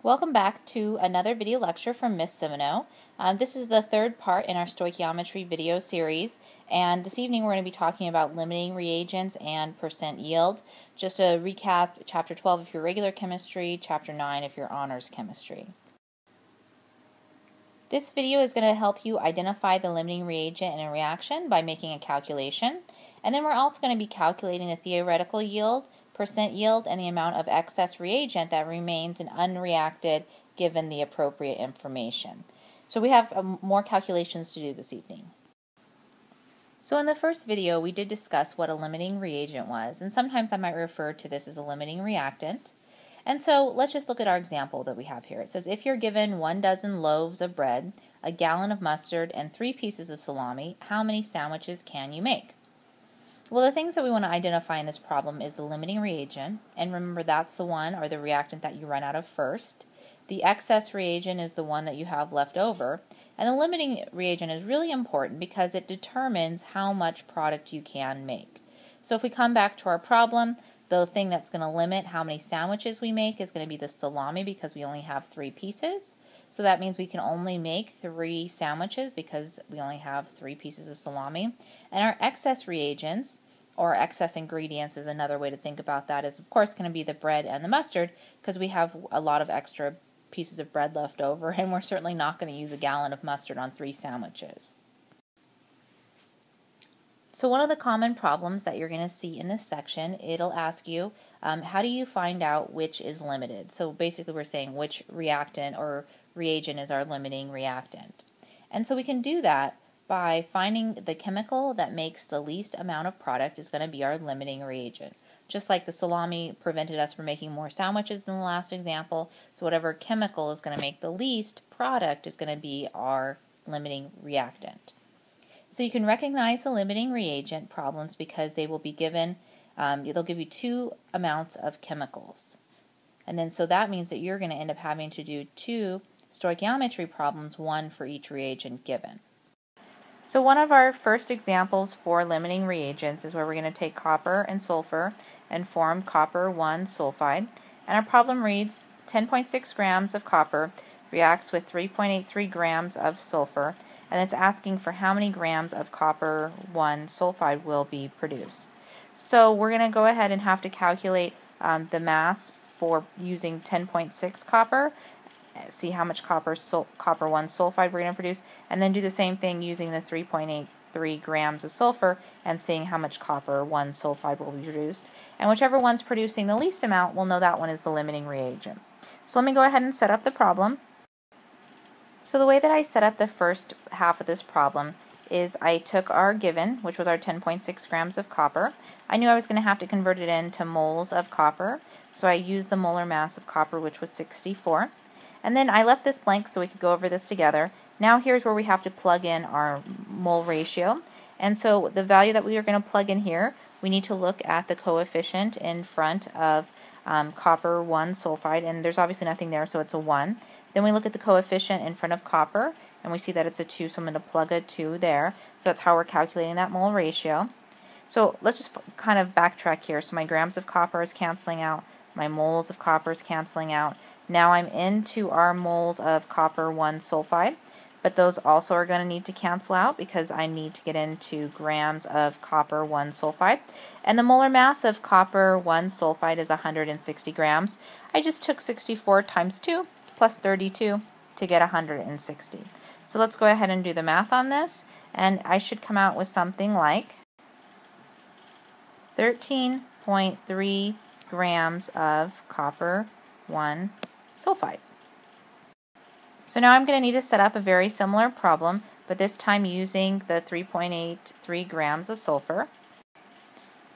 Welcome back to another video lecture from Miss Simino. This is the third part in our stoichiometry video series, and this evening we're going to be talking about limiting reagents and percent yield. Just to recap, Chapter 12 if you're regular chemistry, Chapter 9 if you're honors chemistry. This video is going to help you identify the limiting reagent in a reaction by making a calculation, and then we're also going to be calculating the theoretical yield, percent yield, and the amount of excess reagent that remains and unreacted given the appropriate information. So we have more calculations to do this evening. So in the first video we did discuss what a limiting reagent was, and sometimes I might refer to this as a limiting reactant. And so let's just look at our example that we have here. It says if you're given 1 dozen loaves of bread, a gallon of mustard, and 3 pieces of salami, how many sandwiches can you make? Well, the things that we want to identify in this problem is the limiting reagent, and remember that's the one or the reactant that you run out of first. The excess reagent is the one that you have left over, and the limiting reagent is really important because it determines how much product you can make. So if we come back to our problem, the thing that's going to limit how many sandwiches we make is going to be the salami because we only have 3 pieces. So that means we can only make 3 sandwiches because we only have 3 pieces of salami. And our excess reagents, or excess ingredients is another way to think about that, is of course going to be the bread and the mustard because we have a lot of extra pieces of bread left over, and we're certainly not going to use a gallon of mustard on 3 sandwiches. So one of the common problems that you're going to see in this section, it'll ask you, how do you find out which is limited? So basically we're saying which reactant or reagent is our limiting reactant. And so we can do that by finding the chemical that makes the least amount of product is going to be our limiting reagent. Just like the salami prevented us from making more sandwiches in the last example, so whatever chemical is going to make the least product is going to be our limiting reactant. So you can recognize the limiting reagent problems because they will be given, they'll give you 2 amounts of chemicals. And then so that means that you're going to end up having to do 2 stoichiometry problems, 1 for each reagent given. So one of our first examples for limiting reagents is where we're going to take copper and sulfur and form copper 1 sulfide. And our problem reads 10.6 grams of copper reacts with 3.83 grams of sulfur, and it's asking for how many grams of copper 1 sulfide will be produced. So we're going to go ahead and have to calculate the mass for using 10.6 copper, see how much copper 1 sulfide we're going to produce, and then do the same thing using the 3.83 grams of sulfur and seeing how much copper 1 sulfide will be produced. And whichever one's producing the least amount, we'll know that one is the limiting reagent. So let me go ahead and set up the problem. So the way that I set up the first half of this problem is I took our given, which was our 10.6 grams of copper. I knew I was going to have to convert it into moles of copper, so I used the molar mass of copper, which was 64. And then I left this blank so we could go over this together. Now here's where we have to plug in our mole ratio. And so the value that we are going to plug in here, we need to look at the coefficient in front of copper 1 sulfide, and there's obviously nothing there, so it's a 1. Then we look at the coefficient in front of copper, and we see that it's a 2, so I'm going to plug a 2 there. So that's how we're calculating that mole ratio. So let's just kind of backtrack here. So my grams of copper is canceling out, my moles of copper is canceling out. Now I'm into our moles of copper 1 sulfide, but those also are going to need to cancel out because I need to get into grams of copper 1 sulfide. And the molar mass of copper 1 sulfide is 160 grams. I just took 64 times 2 plus 32 to get 160. So let's go ahead and do the math on this, and I should come out with something like 13.3 grams of copper 1 sulfide. So now I'm going to need to set up a very similar problem, but this time using the 3.83 grams of sulfur.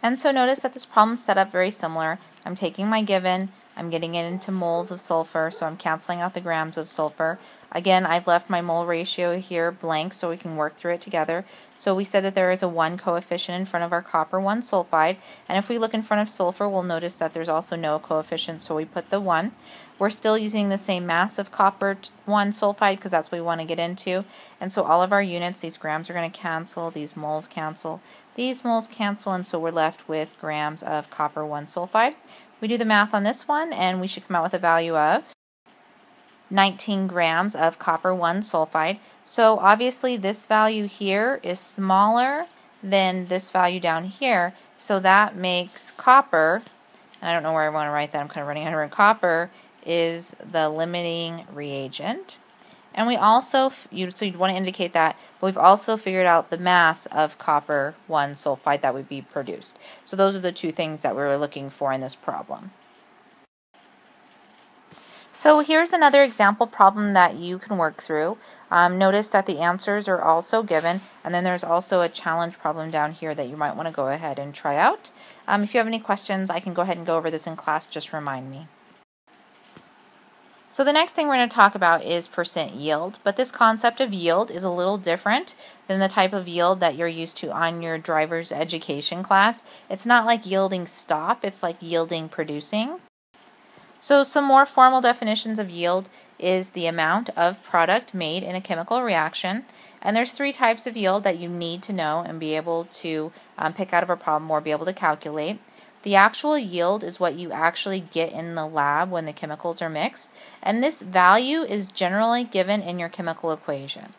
And so notice that this problem is set up very similar. I'm taking my given, I'm getting it into moles of sulfur, so I'm canceling out the grams of sulfur. Again, I've left my mole ratio here blank so we can work through it together. So we said that there is a 1 coefficient in front of our copper 1 sulfide, and if we look in front of sulfur, we'll notice that there's also no coefficient, so we put the 1. We're still using the same mass of copper 1 sulfide because that's what we want to get into, and so all of our units, these grams are going to cancel, these moles cancel, these moles cancel, and so we're left with grams of copper 1 sulfide. We do the math on this one, and we should come out with a value of 19 grams of copper 1 sulfide. So obviously this value here is smaller than this value down here, so that makes copper, and I don't know where I want to write that, I'm kind of running out of room. Copper is the limiting reagent. And we also, so you'd want to indicate that, but we've also figured out the mass of copper 1 sulfide that would be produced. So those are the two things that we were looking for in this problem. So here's another example problem that you can work through. Notice that the answers are also given, and then there's also a challenge problem down here that you might want to go ahead and try out. If you have any questions, I can go ahead and go over this in class, just remind me. So the next thing we're going to talk about is percent yield, but this concept of yield is a little different than the type of yield that you're used to on your driver's education class. It's not like yielding stop, it's like yielding producing. So some more formal definitions of yield is the amount of product made in a chemical reaction. And there's 3 types of yield that you need to know and be able to pick out of a problem or be able to calculate. The actual yield is what you actually get in the lab when the chemicals are mixed. And this value is generally given in your chemical equation.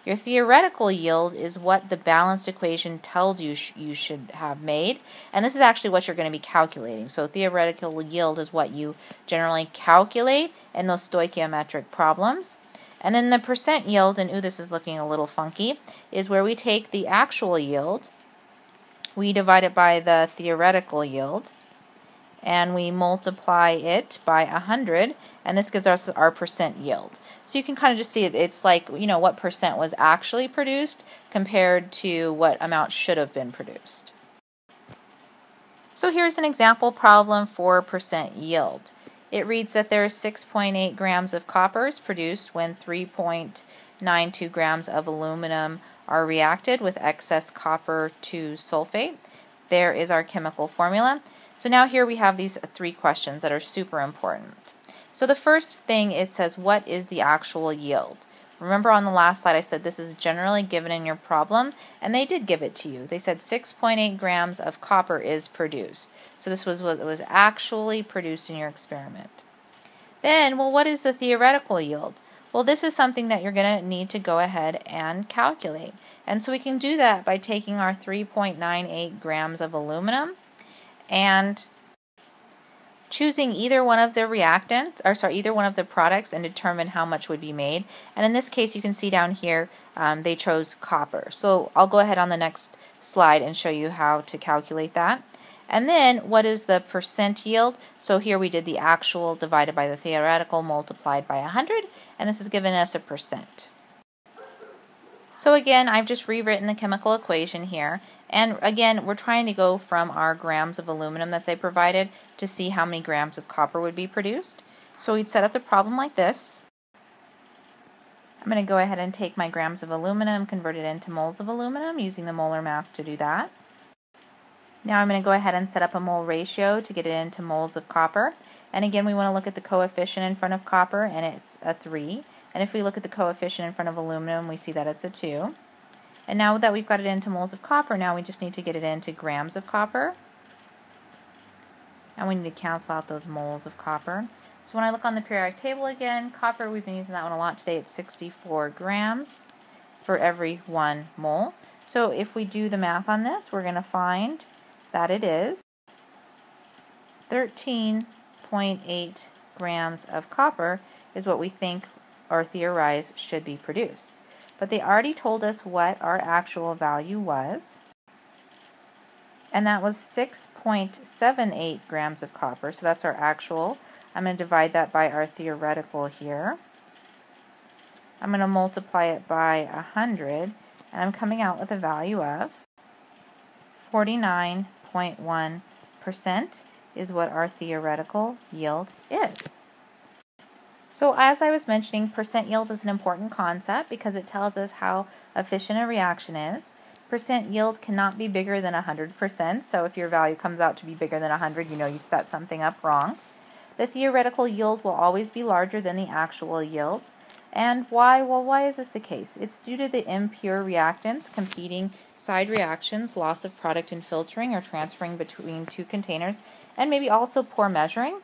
Your theoretical yield is what the balanced equation tells you you should have made, and this is actually what you're going to be calculating. So theoretical yield is what you generally calculate in those stoichiometric problems. And then the percent yield, and this is looking a little funky, is where we take the actual yield, we divide it by the theoretical yield, and we multiply it by 100, and this gives us our percent yield. So you can kind of just see it's like, what percent was actually produced compared to what amount should have been produced. So here's an example problem for percent yield. It reads that there is 6.8 grams of copper is produced when 3.92 grams of aluminum are reacted with excess copper to sulfate. There is our chemical formula. So now here we have these 3 questions that are super important. So the first thing, it says, what is the actual yield? Remember on the last slide I said this is generally given in your problem, and they did give it to you. They said 6.8 grams of copper is produced. So this was what was actually produced in your experiment. Then, well, what is the theoretical yield? Well, this is something that you're going to need to go ahead and calculate. And so we can do that by taking our 3.98 grams of aluminum and choosing either one of the reactants, either one of the products, and determine how much would be made. And in this case, you can see down here, they chose copper. So I'll go ahead on the next slide and show you how to calculate that. And then, what is the percent yield? So here we did the actual divided by the theoretical multiplied by 100, and this has given us a percent. So again, I've just rewritten the chemical equation here. And again, we're trying to go from our grams of aluminum that they provided to see how many grams of copper would be produced. So we'd set up the problem like this. I'm going to go ahead and take my grams of aluminum, convert it into moles of aluminum, using the molar mass to do that. Now I'm going to go ahead and set up a mole ratio to get it into moles of copper. And again, we want to look at the coefficient in front of copper, and it's a 3. And if we look at the coefficient in front of aluminum, we see that it's a 2. And now that we've got it into moles of copper, now we just need to get it into grams of copper. And we need to cancel out those moles of copper. So when I look on the periodic table again, copper, we've been using that one a lot today. It's 64 grams for every 1 mole. So if we do the math on this, we're going to find that it is 13.8 grams of copper is what we think or theorize should be produced. But they already told us what our actual value was, and that was 6.78 grams of copper. So that's our actual. I'm going to divide that by our theoretical here. I'm going to multiply it by 100, and I'm coming out with a value of 49.1% is what our theoretical yield is. So as I was mentioning, percent yield is an important concept because it tells us how efficient a reaction is. Percent yield cannot be bigger than 100%, so if your value comes out to be bigger than 100, you know you've set something up wrong. The theoretical yield will always be larger than the actual yield. And why? Well, why is this the case? It's due to the impure reactants competing side reactions, loss of product in filtering or transferring between 2 containers, and maybe also poor measuring.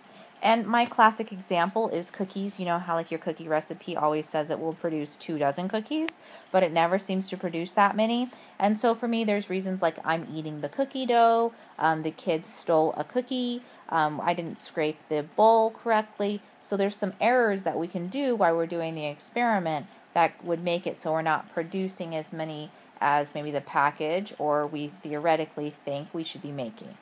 And my classic example is cookies. You know how like your cookie recipe always says it will produce 2 dozen cookies, but it never seems to produce that many. And so for me, there's reasons like I'm eating the cookie dough, the kids stole a cookie, I didn't scrape the bowl correctly. So there's some errors that we can do while we're doing the experiment that would make it so we're not producing as many as maybe the package or we theoretically think we should be making.